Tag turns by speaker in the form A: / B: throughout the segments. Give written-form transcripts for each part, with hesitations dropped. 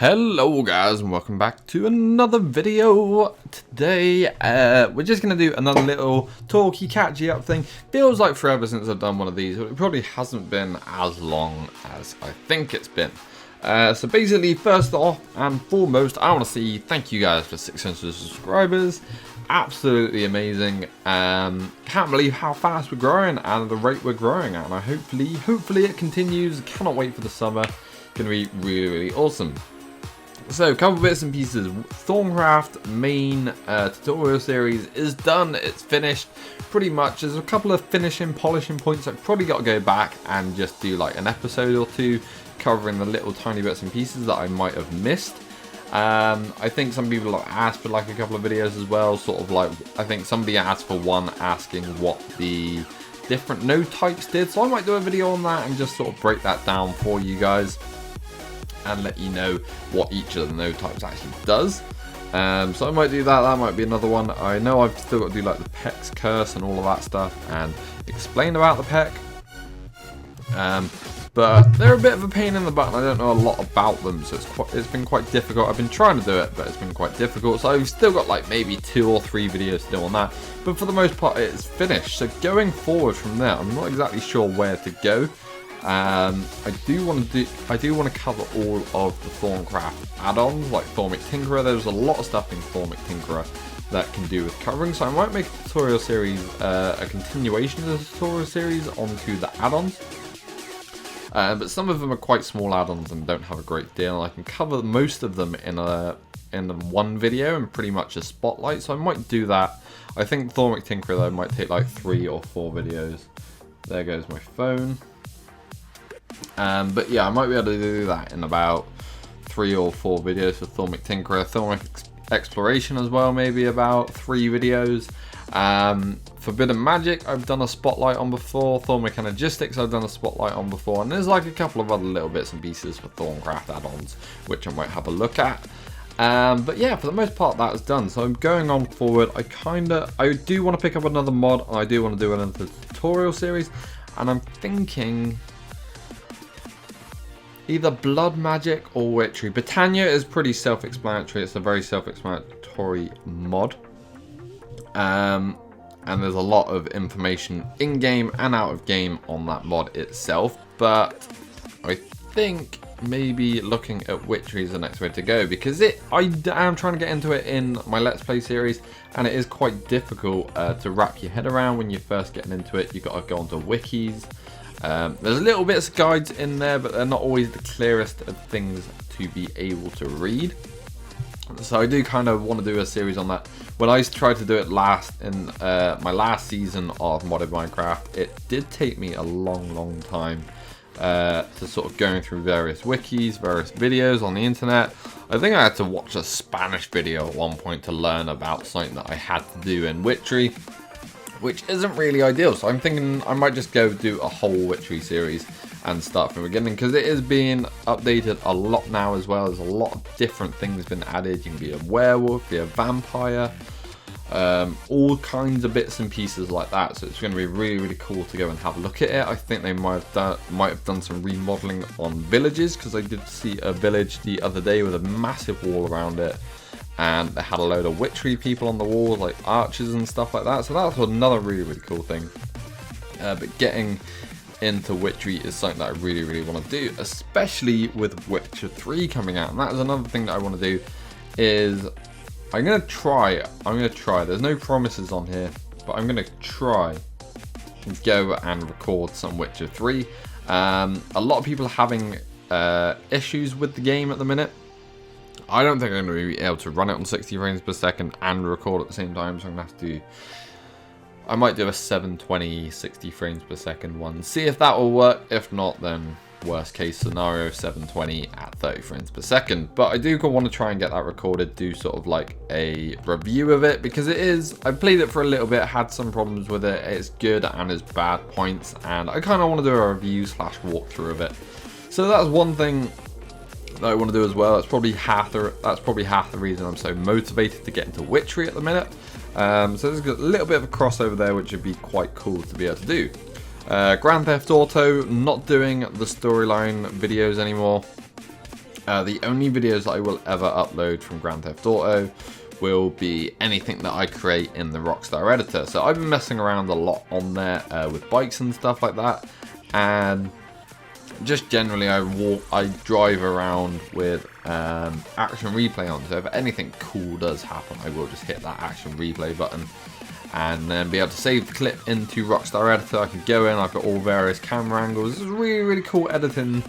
A: Hello guys and welcome back to another video. Today we're just going to do another little talky catchy up thing. Feels like forever since I've done one of these, but it probably hasn't been as long as I think it's been. So basically, first off and foremost, I want to say thank you guys for 600 subscribers. Absolutely amazing. Can't believe how fast we're growing and the rate we're growing at, and hopefully it continues. Cannot wait for the summer. Gonna be really awesome. So, a couple bits and pieces. Thorncraft main tutorial series is done. It's finished pretty much. There's a couple of polishing points. I've probably got to go back and just do like an episode or two covering the little tiny bits and pieces that I might have missed. I think some people have asked for like a couple of videos as well. Sort of like, I think somebody asked for one asking what the different node types did. So I might do a video on that and just sort of break that down for you guys and let you know what each of the node types actually does. So I might do that. That might be another one. I know I've still got to do like the Peck's curse and all of that stuff and explain about the Peck. But they're a bit of a pain in the butt and I don't know a lot about them, so it's been quite difficult. I've been trying to do it, but it's been quite difficult. So I've still got like maybe 2 or 3 videos to do on that, but for the most part it's finished. So going forward from there, I'm not exactly sure where to go. I do want to cover all of the Thorncraft add-ons like Thormic Tinkerer. There's a lot of stuff in Thormic Tinkerer that can do with covering, so I might make a tutorial series, a continuation of the tutorial series onto the add-ons. But some of them are quite small add-ons and don't have a great deal. I can cover most of them in one video and pretty much a spotlight, so I might do that. I think Thormic Tinkerer though might take like 3 or 4 videos. There goes my phone. But yeah, I might be able to do that in about 3 or 4 videos for Thormic Tinkerer. Thormic Exploration as well, maybe about 3 videos. Forbidden Magic I've done a spotlight on before. Thormic Energistics I've done a spotlight on before. And there's like a couple of other little bits and pieces for Thorncraft add-ons which I might have a look at. But yeah, for the most part that is done. So I'm going on forward. I do want to pick up another mod and I do want to do another tutorial series. And I'm thinking either Blood Magic or Witchery. Britannia is pretty self-explanatory. It's a very self-explanatory mod. And there's a lot of information in-game and out-of-game on that mod itself. But I think maybe looking at Witchery is the next way to go. Because I am trying to get into it in my Let's Play series. And it is quite difficult to wrap your head around when you're first getting into it. You've got to go onto wikis. There's little bits of guides in there, but they're not always the clearest of things to be able to read. So I do kind of want to do a series on that. When I tried to do it last in my last season of Modded Minecraft, it did take me a long time to sort of going through various wikis, various videos on the internet. I think I had to watch a Spanish video at one point to learn about something that I had to do in Witchery, which isn't really ideal. So I'm thinking I might just go do a whole Witchery series and start from the beginning, because it is being updated a lot now as well. There's a lot of different things been added. You can be a werewolf, be a vampire, all kinds of bits and pieces like that. So it's going to be really cool to go and have a look at it. I think they might have done some remodeling on villages, because I did see a village the other day with a massive wall around it. And they had a load of Witchery people on the walls, like archers and stuff like that. So that's another really cool thing. But getting into Witchery is something that I really want to do, especially with Witcher 3 coming out. And that is another thing that I want to do. Is I'm gonna try. There's no promises on here, but I'm gonna try and go and record some Witcher 3. A lot of people are having issues with the game at the minute. I don't think I'm going to be able to run it on 60 frames per second and record at the same time, so I'm going to have to I might do a 720 60 frames per second one, see if that will work. If not, then worst case scenario 720 at 30 frames per second. But I do want to try and get that recorded, do sort of like a review of it, because I played it for a little bit, had some problems with it. It's good and it's bad points, and I kind of want to do a review / walkthrough of it. So that's one thing that I want to do as well. That's probably half the reason I'm so motivated to get into Witchery at the minute. So there's a little bit of a crossover there, which would be quite cool to be able to do. Grand Theft Auto, not doing the storyline videos anymore. The only videos that I will ever upload from Grand Theft Auto will be anything that I create in the Rockstar editor. So I've been messing around a lot on there with bikes and stuff like that, and just generally I drive around with action replay on. So if anything cool does happen, I will just hit that action replay button and then be able to save the clip into Rockstar editor. I can go in, I've got all various camera angles. This is a really cool editing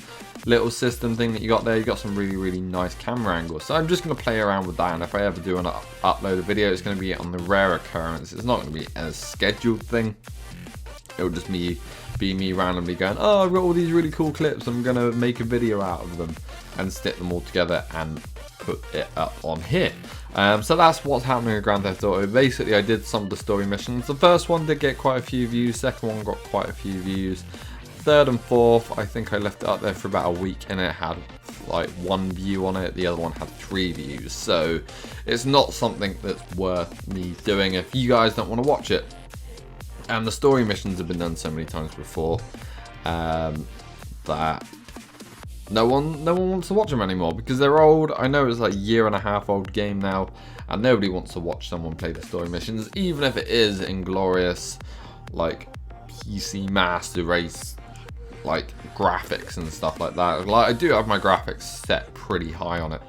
A: little system thing that you got there. You got some really nice camera angles. So I'm just going to play around with that, and if I ever do upload a video, it's going to be on the rare occurrence. It's not going to be a scheduled thing. It'll just be me randomly going, oh, I've got all these really cool clips, I'm going to make a video out of them and stick them all together and put it up on here. So that's what's happening in Grand Theft Auto. Basically, I did some of the story missions. The first one did get quite a few views, second one got quite a few views. Third and fourth, I think I left it up there for about a week and it had like 1 view on it. The other one had 3 views. So it's not something that's worth me doing if you guys don't want to watch it. And the story missions have been done so many times before that no one wants to watch them anymore because they're old. I know it's like a 1.5 year old game now, and nobody wants to watch someone play the story missions, even if it is inglorious, like PC Master Race, like graphics and stuff like that. Like, I do have my graphics set pretty high on it,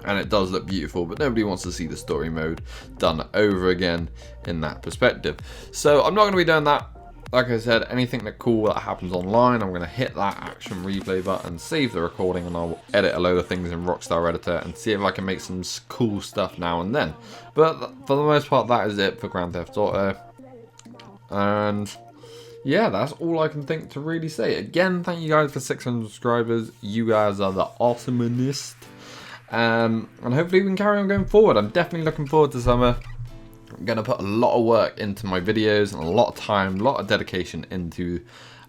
A: and it does look beautiful, but nobody wants to see the story mode done over again in that perspective. So I'm not going to be doing that. Like I said, anything that cool that happens online, I'm going to hit that action replay button, save the recording, and I'll edit a load of things in Rockstar Editor and see if I can make some cool stuff now and then. But for the most part, that is it for Grand Theft Auto. And yeah, that's all I can think to really say. Again, thank you guys for 600 subscribers. You guys are the awesomenest. And hopefully we can carry on going forward. I'm definitely looking forward to summer. I'm going to put a lot of work into my videos and a lot of time, a lot of dedication into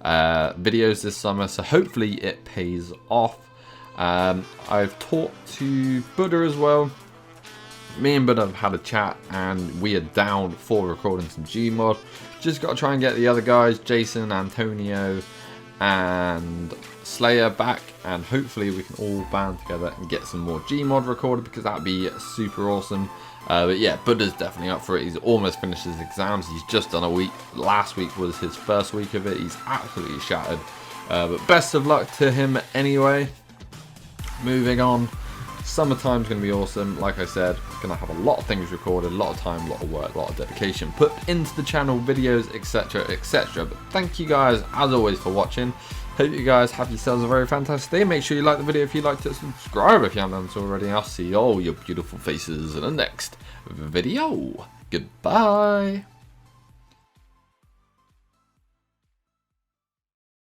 A: videos this summer. So hopefully it pays off. I've talked to Buddha as well. Me and Buddha have had a chat and we are down for recording some Gmod. Just got to try and get the other guys, Jason, Antonio and Slayer, back, and hopefully we can all band together and get some more Gmod recorded, because that'd be super awesome. But yeah, Buddha's definitely up for it. He's almost finished his exams. He's just done a week. Last week was his first week of it. He's absolutely shattered. But best of luck to him anyway. Moving on. Summertime's going to be awesome. Like I said, going to have a lot of things recorded, a lot of time, a lot of work, a lot of dedication put into the channel, videos, etc, etc. But thank you guys, as always, for watching. Hope you guys have yourselves a very fantastic day. Make sure you like the video if you liked it, subscribe if you haven't done so already. I'll see all your beautiful faces in the next video. Goodbye.